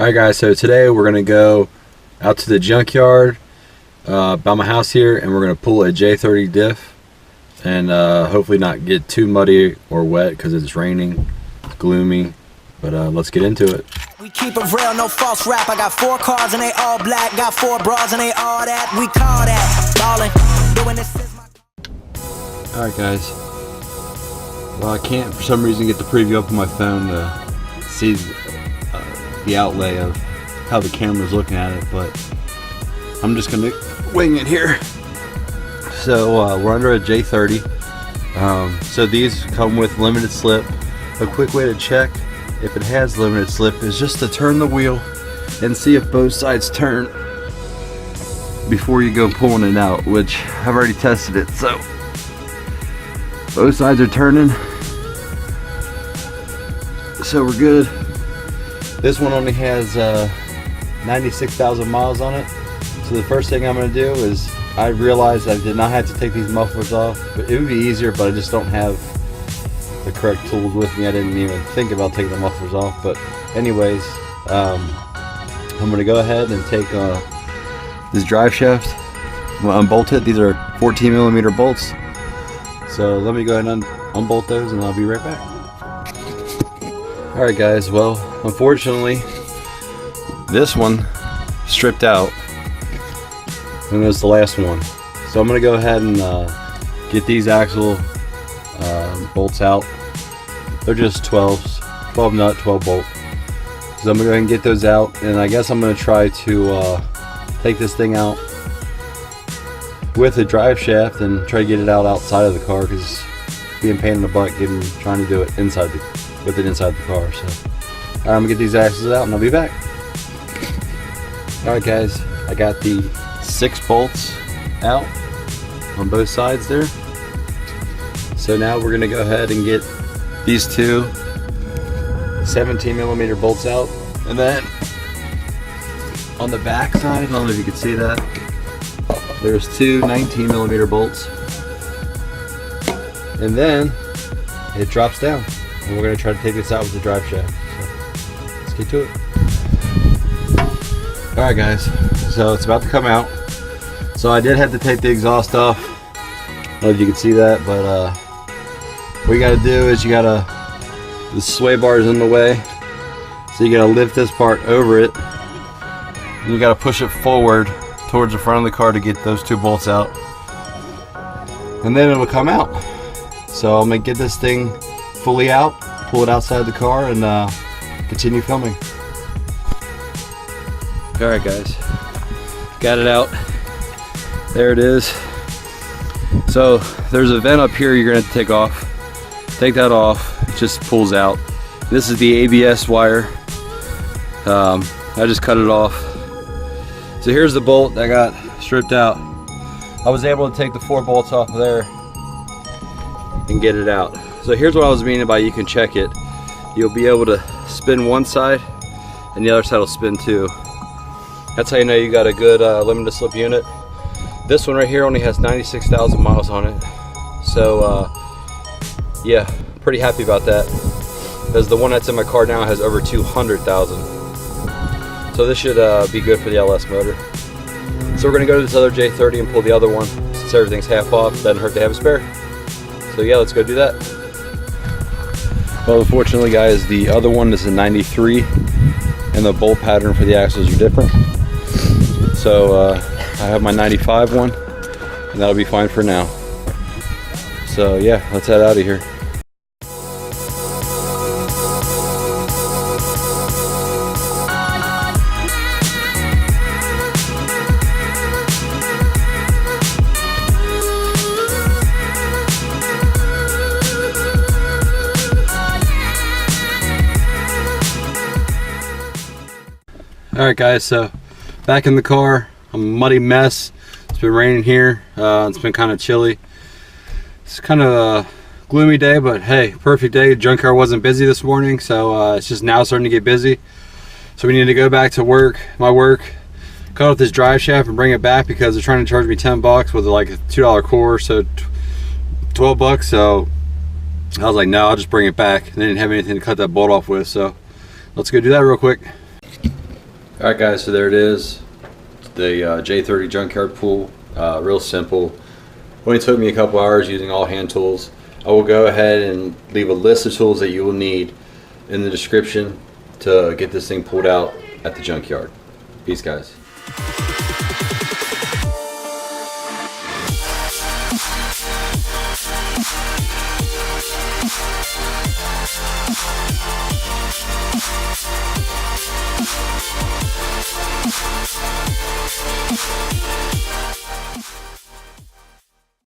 Alright guys, so today we're going to go out to the junkyard by my house here, and we're going to pull a J30 diff and hopefully not get too muddy or wet because it's raining, it's gloomy, but let's get into it. We keep it real, no false rap. I got 4 cars and they all black, got 4 bras and they all that. We call that ballin', doing this is my... Alright guys, well I can't for some reason get the preview up on my phone to see the outlay of how the camera's looking at it, but I'm just gonna wing it here. So we're under a J30. So these come with limited slip. A quick way to check if it has limited slip is just to turn the wheel and see if both sides turn before you go pulling it out, which I've already tested it, so both sides are turning, so we're good. This one only has 96,000 miles on it. So the first thing I'm going to do is, I realized I did not have to take these mufflers off. But it would be easier, but I just don't have the correct tools with me. I didn't even think about taking the mufflers off. But anyways, I'm going to go ahead and take this drive shaft. I'm going to unbolt it. These are 14mm bolts. So let me go ahead and unbolt those and I'll be right back. Alright guys, well unfortunately this one stripped out and it was the last one. So I'm going to go ahead and get these axle bolts out. They're just 12s, 12 nut, 12 bolt. So I'm going to go ahead and get those out, and I guess I'm going to try to take this thing out with a drive shaft and try to get it out outside of the car, because being a pain in the butt trying to do it inside the car. So I'm gonna get these axles out and I'll be back. Alright guys, I got the 6 bolts out on both sides there. So now we're gonna go ahead and get these 2 17mm bolts out, and then on the back side, I don't know if you can see that, there's 2 19mm bolts, and then it drops down. And we're going to try to take this out with the drive shaft. So let's get to it. Alright guys, so it's about to come out. So I did have to take the exhaust off. I don't know if you can see that, but what you got to do is the sway bar is in the way. So you got to lift this part over it. And you got to push it forward towards the front of the car to get those 2 bolts out. And then it'll come out. So I'm going to get this thing fully out, pull it outside the car, and continue filming. Alright guys, got it out. There it is. So there's a vent up here you're going to take off. Take that off, it just pulls out. This is the ABS wire. I just cut it off. So here's the bolt that got stripped out. I was able to take the 4 bolts off of there and get it out. So here's what I was meaning by you can check it. You'll be able to spin one side and the other side will spin too. That's how you know you got a good limited slip unit. This one right here only has 96,000 miles on it. So yeah, pretty happy about that, because the one that's in my car now has over 200,000. So this should be good for the LS motor. So we're gonna go to this other J30 and pull the other one. Since everything's half off, doesn't hurt to have a spare. So yeah, let's go do that. Well, unfortunately guys, the other one is a 93 and the bolt pattern for the axles are different. So I have my 95 one and that'll be fine for now. So yeah, let's head out of here. Alright guys, so back in the car. I'm a muddy mess. It's been raining here. It's been kind of chilly. It's kind of a gloomy day, but hey, perfect day. Junkyard wasn't busy this morning, so it's just now starting to get busy. So we need to go back to work, cut off this drive shaft and bring it back, because they're trying to charge me 10 bucks with like a $2 core, so 12 bucks. So I was like, no, I'll just bring it back. And they didn't have anything to cut that bolt off with, so let's go do that real quick. Alright guys, so there it is. The J30 Junkyard pool. Real simple. Only took me a couple hours using all hand tools. I will go ahead and leave a list of tools that you will need in the description to get this thing pulled out at the junkyard. Peace guys.